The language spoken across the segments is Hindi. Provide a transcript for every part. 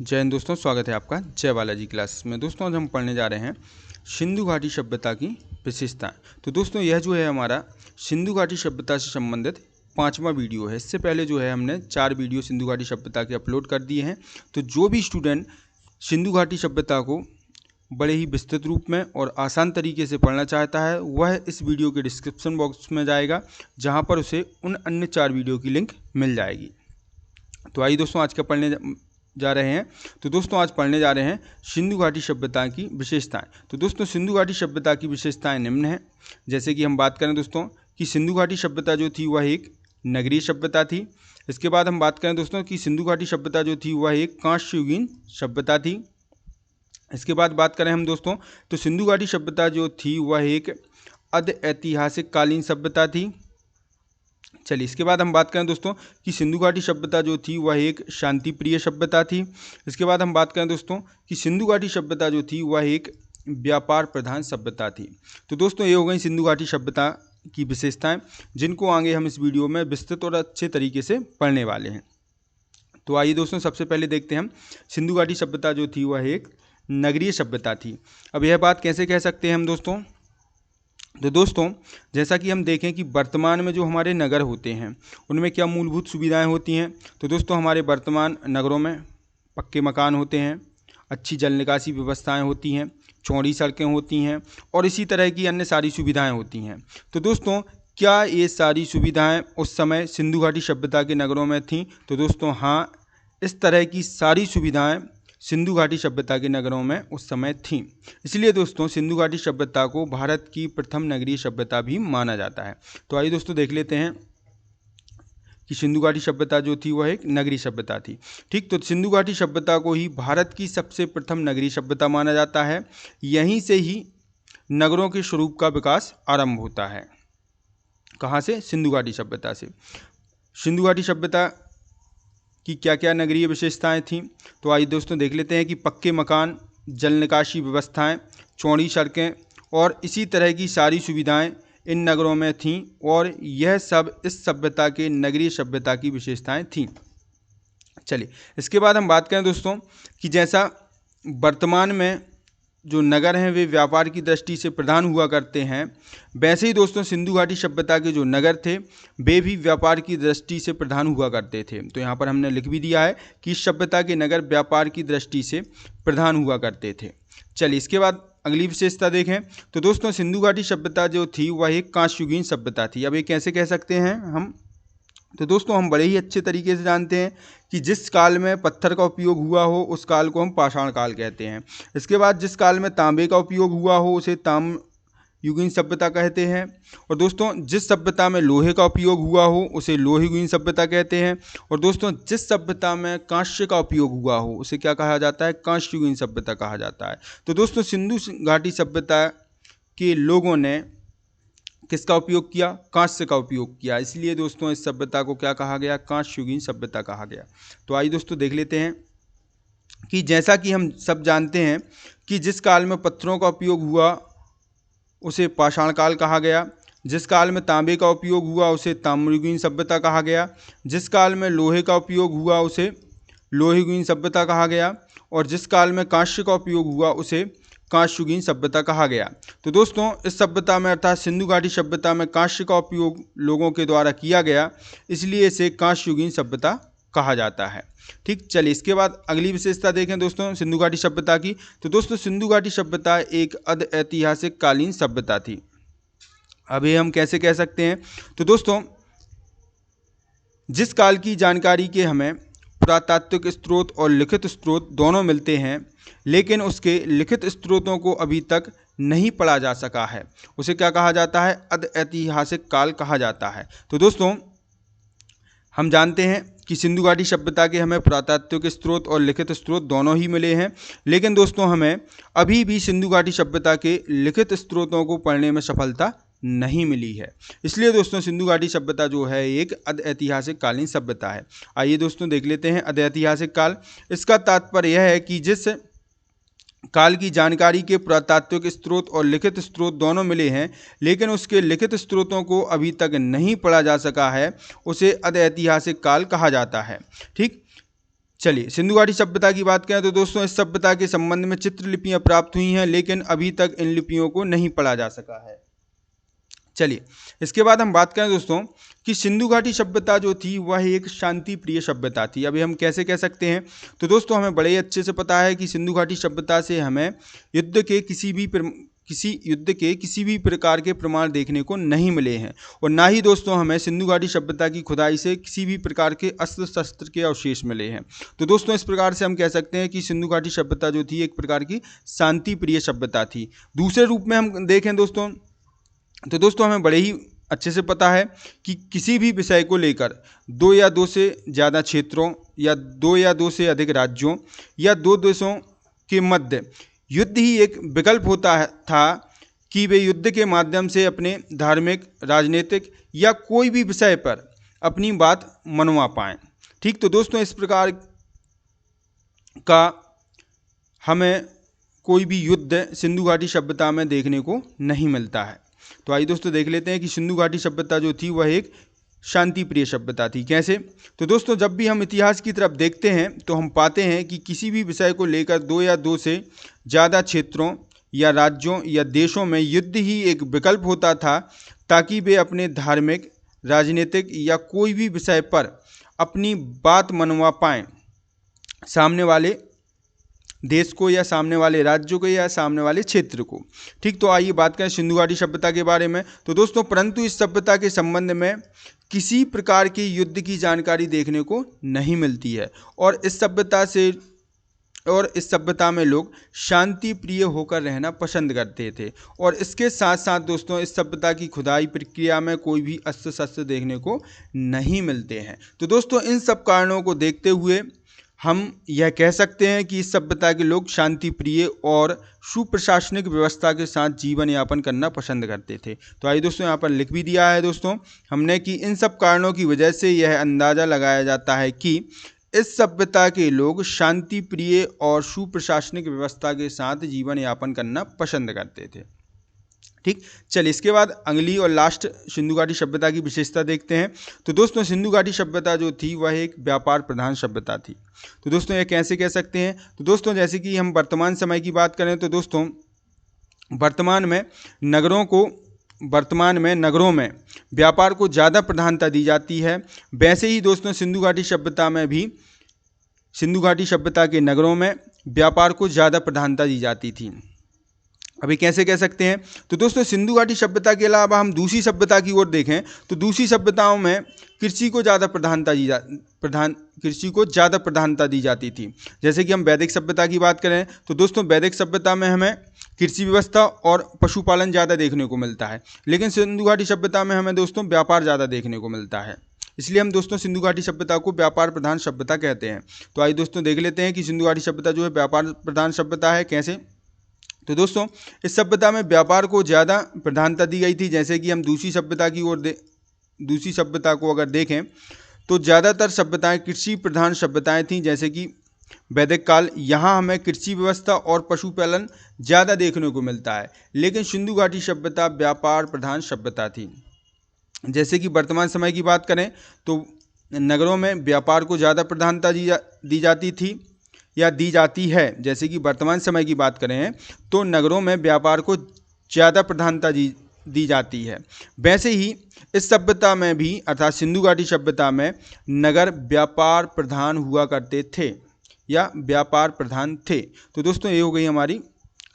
जय हिंद दोस्तों, स्वागत है आपका जय बालाजी क्लासेस में। दोस्तों आज हम पढ़ने जा रहे हैं सिंधु घाटी सभ्यता की विशेषताएं। तो दोस्तों यह जो है हमारा सिंधु घाटी सभ्यता से संबंधित 5वां वीडियो है। इससे पहले जो है हमने 4 वीडियो सिंधु घाटी सभ्यता के अपलोड कर दिए हैं। तो जो भी स्टूडेंट सिंधु घाटी सभ्यता को बड़े ही विस्तृत रूप में और आसान तरीके से पढ़ना चाहता है वह इस वीडियो के डिस्क्रिप्शन बॉक्स में जाएगा, जहाँ पर उसे उन अन्य 4 वीडियो की लिंक मिल जाएगी। तो आइए दोस्तों आज का पढ़ने जा रहे हैं। तो दोस्तों आज पढ़ने जा रहे हैं सिंधु घाटी सभ्यता की विशेषताएं। तो दोस्तों सिंधु घाटी सभ्यता की विशेषताएं निम्न हैं। जैसे कि हम बात करें दोस्तों कि सिंधु घाटी सभ्यता जो थी वह एक नगरीय सभ्यता थी। इसके बाद हम बात करें दोस्तों कि सिंधु घाटी सभ्यता जो थी वह एक कांस्ययुगीन सभ्यता थी। इसके बाद बात करें हम दोस्तों तो सिंधु घाटी सभ्यता जो थी वह एक ऐतिहासिक कालीन सभ्यता थी। चलिए इसके बाद हम बात करें दोस्तों कि सिंधु घाटी सभ्यता जो थी वह एक शांति प्रिय सभ्यता थी। इसके बाद हम बात करें दोस्तों कि सिंधु घाटी सभ्यता जो थी वह एक व्यापार प्रधान सभ्यता थी। तो दोस्तों ये हो गई सिंधु घाटी सभ्यता की विशेषताएं, जिनको आगे हम इस वीडियो में विस्तृत और अच्छे तरीके से पढ़ने वाले हैं। तो आइए दोस्तों सबसे पहले देखते हैं हम सिंधु घाटी सभ्यता जो थी वह एक नगरीय सभ्यता थी। अब यह बात कैसे कह सकते हैं हम दोस्तों? तो दोस्तों जैसा कि हम देखें कि वर्तमान में जो हमारे नगर होते हैं उनमें क्या मूलभूत सुविधाएं होती हैं। तो दोस्तों हमारे वर्तमान नगरों में पक्के मकान होते हैं, अच्छी जल निकासी व्यवस्थाएं होती हैं, चौड़ी सड़कें होती हैं और इसी तरह की अन्य सारी सुविधाएं होती हैं। तो दोस्तों क्या ये सारी सुविधाएं उस समय सिंधु घाटी सभ्यता के नगरों में थीं? तो दोस्तों हाँ, इस तरह की सारी सुविधाएं सिंधु घाटी सभ्यता के नगरों में उस समय थीं। इसलिए दोस्तों सिंधु घाटी सभ्यता को भारत की प्रथम नगरीय सभ्यता भी माना जाता है। तो आइए दोस्तों देख लेते हैं कि सिंधु घाटी सभ्यता जो थी वह एक नगरीय सभ्यता थी। ठीक, तो सिंधु घाटी सभ्यता को ही भारत की सबसे प्रथम नगरीय सभ्यता माना जाता है। यहीं से ही नगरों के स्वरूप का विकास आरंभ होता है। कहाँ से? सिंधु घाटी सभ्यता से। सिंधु घाटी सभ्यता कि क्या क्या नगरीय विशेषताएं थीं। तो आइए दोस्तों देख लेते हैं कि पक्के मकान, जल निकासी व्यवस्थाएं, चौड़ी सड़कें और इसी तरह की सारी सुविधाएं इन नगरों में थीं और यह सब इस सभ्यता के नगरीय सभ्यता की विशेषताएं थीं। चलिए इसके बाद हम बात करें दोस्तों कि जैसा वर्तमान में जो नगर हैं वे व्यापार की दृष्टि से प्रधान हुआ करते हैं, वैसे ही दोस्तों सिंधु घाटी सभ्यता के जो नगर थे वे भी व्यापार की दृष्टि से प्रधान हुआ करते थे। तो यहाँ पर हमने लिख भी दिया है कि इस सभ्यता के नगर व्यापार की दृष्टि से प्रधान हुआ करते थे। चलिए इसके बाद अगली विशेषता देखें तो दोस्तों सिंधु घाटी सभ्यता जो थी वह एक कांस्ययुगीन सभ्यता थी। अब ये कैसे कह सकते हैं हम? तो दोस्तों हम बड़े ही अच्छे तरीके से जानते हैं कि जिस काल में पत्थर का उपयोग हुआ हो उस काल को हम पाषाण काल कहते हैं। इसके बाद जिस काल में तांबे का उपयोग हुआ हो उसे ताम्रयुगीन सभ्यता कहते हैं। और दोस्तों जिस सभ्यता में लोहे का उपयोग हुआ हो उसे लोहयुगीन सभ्यता कहते हैं। और दोस्तों जिस सभ्यता में कांस्य का उपयोग हुआ हो उसे क्या कहा जाता है? कांस्ययुगीन सभ्यता कहा जाता है। तो दोस्तों सिंधु घाटी सभ्यता के लोगों ने किसका उपयोग किया? कांस्य का उपयोग किया। इसलिए दोस्तों इस सभ्यता को क्या कहा गया? कांस्ययुगीन सभ्यता कहा गया। तो आइए दोस्तों देख लेते हैं कि जैसा कि हम सब जानते हैं कि जिस काल में पत्थरों का उपयोग हुआ उसे पाषाण काल कहा गया, जिस काल में तांबे का उपयोग हुआ उसे ताम्रयुगीन सभ्यता कहा गया, जिस काल में लोहे का उपयोग हुआ उसे लोहयुगीन सभ्यता कहा गया और जिस काल में कांस्य का उपयोग हुआ उसे कांस्ययुगीन सभ्यता कहा गया। तो दोस्तों इस सभ्यता में अर्थात सिंधु घाटी सभ्यता में कांस्य का उपयोग लोगों के द्वारा किया गया, इसलिए इसे कांस्ययुगीन सभ्यता कहा जाता है। ठीक, चलिए इसके बाद अगली विशेषता देखें दोस्तों सिंधु घाटी सभ्यता की। तो दोस्तों सिंधु घाटी सभ्यता एक ऐतिहासिक कालीन सभ्यता थी। अब ये हम कैसे कह सकते हैं? तो दोस्तों जिस काल की जानकारी के हमें पुरातात्विक स्रोत और लिखित स्रोत दोनों मिलते हैं, लेकिन उसके लिखित स्रोतों को अभी तक नहीं पढ़ा जा सका है, उसे क्या कहा जाता है? ऐतिहासिक काल कहा जाता है। तो दोस्तों हम जानते हैं कि सिंधु घाटी सभ्यता के हमें पुरातात्विक स्रोत और लिखित स्रोत दोनों ही मिले हैं, लेकिन दोस्तों हमें अभी भी सिंधु घाटी सभ्यता के लिखित स्रोतों को पढ़ने में सफलता नहीं मिली है। इसलिए दोस्तों सिंधु घाटी सभ्यता जो है एक ऐतिहासिक कालीन सभ्यता है। आइए दोस्तों देख लेते हैं ऐतिहासिक काल। इसका तात्पर्य यह है कि जिस काल की जानकारी के पुरातात्विक स्रोत और लिखित स्रोत दोनों मिले हैं, लेकिन उसके लिखित स्रोतों को अभी तक नहीं पढ़ा जा सका है, उसे ऐतिहासिक काल कहा जाता है। ठीक, चलिए सिंधु घाटी सभ्यता की बात करें तो दोस्तों इस सभ्यता के संबंध में चित्रलिपियां प्राप्त हुई हैं, लेकिन अभी तक इन लिपियों को नहीं पढ़ा जा सका है। चलिए इसके बाद हम बात करें दोस्तों कि सिंधु घाटी सभ्यता जो थी वह एक शांति प्रिय सभ्यता थी। अभी हम कैसे कह सकते हैं, तो दोस्तों हमें बड़े अच्छे से पता है कि सिंधु घाटी सभ्यता से हमें युद्ध के किसी भी प्रकार के प्रमाण देखने को नहीं मिले हैं, और ना ही दोस्तों हमें सिंधु घाटी सभ्यता की खुदाई से किसी भी प्रकार के अस्त्र शस्त्र के अवशेष मिले हैं। तो दोस्तों इस प्रकार से हम कह सकते हैं कि सिंधु घाटी सभ्यता जो थी एक प्रकार की शांति प्रिय सभ्यता थी। दूसरे रूप में हम देखें दोस्तों तो दोस्तों हमें बड़े ही अच्छे से पता है कि किसी भी विषय को लेकर 2 या 2 से ज़्यादा क्षेत्रों या 2 या 2 से अधिक राज्यों या 2 देशों के मध्य युद्ध ही एक विकल्प होता था कि वे युद्ध के माध्यम से अपने धार्मिक, राजनीतिक या कोई भी विषय पर अपनी बात मनवा पाएं। ठीक, तो दोस्तों इस प्रकार का हमें कोई भी युद्ध सिंधु घाटी सभ्यता में देखने को नहीं मिलता है। तो आइए दोस्तों देख लेते हैं कि सिंधु घाटी सभ्यता जो थी वह एक शांति प्रिय सभ्यता थी। कैसे, तो दोस्तों जब भी हम इतिहास की तरफ देखते हैं तो हम पाते हैं कि किसी भी विषय को लेकर 2 या 2 से ज़्यादा क्षेत्रों या राज्यों या देशों में युद्ध ही एक विकल्प होता था, ताकि वे अपने धार्मिक, राजनीतिक या कोई भी विषय पर अपनी बात मनवा पाएँ सामने वाले देश को या सामने वाले राज्यों को या सामने वाले क्षेत्र को। ठीक, तो आइए बात करें सिंधु घाटी सभ्यता के बारे में। तो दोस्तों परंतु इस सभ्यता के संबंध में किसी प्रकार के युद्ध की जानकारी देखने को नहीं मिलती है, और इस सभ्यता में लोग शांति प्रिय होकर रहना पसंद करते थे। और इसके साथ साथ दोस्तों इस सभ्यता की खुदाई प्रक्रिया में कोई भी अस्त्र शस्त्र देखने को नहीं मिलते हैं। तो दोस्तों इन सब कारणों को देखते हुए हम यह कह सकते हैं कि इस सभ्यता के लोग शांति प्रिय और सुप्रशासनिक व्यवस्था के साथ जीवन यापन करना पसंद करते थे। तो आइए दोस्तों यहाँ पर लिख भी दिया है दोस्तों हमने कि इन सब कारणों की वजह से यह अंदाज़ा लगाया जाता है कि इस सभ्यता के लोग शांति प्रिय और सुप्रशासनिक व्यवस्था के साथ जीवन यापन करना पसंद करते थे। ठीक, चलिए इसके बाद अगली और लास्ट सिंधु घाटी सभ्यता की विशेषता देखते हैं। तो दोस्तों सिंधु घाटी सभ्यता जो थी वह एक व्यापार प्रधान सभ्यता थी। तो दोस्तों यह कैसे कह सकते हैं, तो दोस्तों जैसे कि हम वर्तमान समय की बात करें तो दोस्तों वर्तमान में नगरों में व्यापार को ज़्यादा प्रधानता दी जाती है। वैसे ही दोस्तों सिंधु घाटी सभ्यता में भी सिंधु घाटी सभ्यता के नगरों में व्यापार को ज़्यादा प्रधानता दी जाती थी। अभी कैसे कह सकते हैं, तो दोस्तों सिंधु घाटी सभ्यता के अलावा हम दूसरी सभ्यता की ओर देखें तो दूसरी सभ्यताओं में कृषि को ज़्यादा प्रधानता दी जाती थी। जैसे कि हम वैदिक सभ्यता की बात करें तो दोस्तों वैदिक सभ्यता में हमें कृषि व्यवस्था और पशुपालन ज़्यादा देखने को मिलता है, लेकिन सिंधु घाटी सभ्यता में हमें दोस्तों व्यापार ज़्यादा देखने को मिलता है। इसलिए हम दोस्तों सिंधु घाटी सभ्यता को व्यापार प्रधान सभ्यता कहते हैं। तो आइए दोस्तों देख लेते हैं कि सिंधु घाटी सभ्यता जो है व्यापार प्रधान सभ्यता है कैसे। तो दोस्तों इस सभ्यता में व्यापार को ज़्यादा प्रधानता दी गई थी। जैसे कि हम दूसरी सभ्यता को अगर देखें तो ज़्यादातर सभ्यताएं कृषि प्रधान सभ्यताएं थीं। जैसे कि वैदिक काल, यहाँ हमें कृषि व्यवस्था और पशुपालन ज़्यादा देखने को मिलता है, लेकिन सिंधु घाटी सभ्यता व्यापार प्रधान सभ्यता थी। जैसे कि वर्तमान समय की बात करें तो नगरों में व्यापार को ज़्यादा प्रधानता दी जाती थी या दी जाती है। जैसे कि वर्तमान समय की बात करें तो नगरों में व्यापार को ज़्यादा प्रधानता दी जाती है। वैसे ही इस सभ्यता में भी अर्थात सिंधु घाटी सभ्यता में नगर व्यापार प्रधान हुआ करते थे या व्यापार प्रधान थे। तो दोस्तों ये हो गई हमारी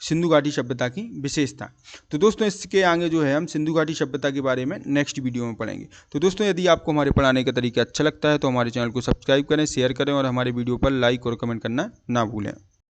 सिंधु घाटी सभ्यता की विशेषता। तो दोस्तों इसके आगे जो है हम सिंधु घाटी सभ्यता के बारे में नेक्स्ट वीडियो में पढ़ेंगे। तो दोस्तों यदि आपको हमारे पढ़ाने का तरीका अच्छा लगता है तो हमारे चैनल को सब्सक्राइब करें, शेयर करें और हमारे वीडियो पर लाइक और कमेंट करना ना भूलें।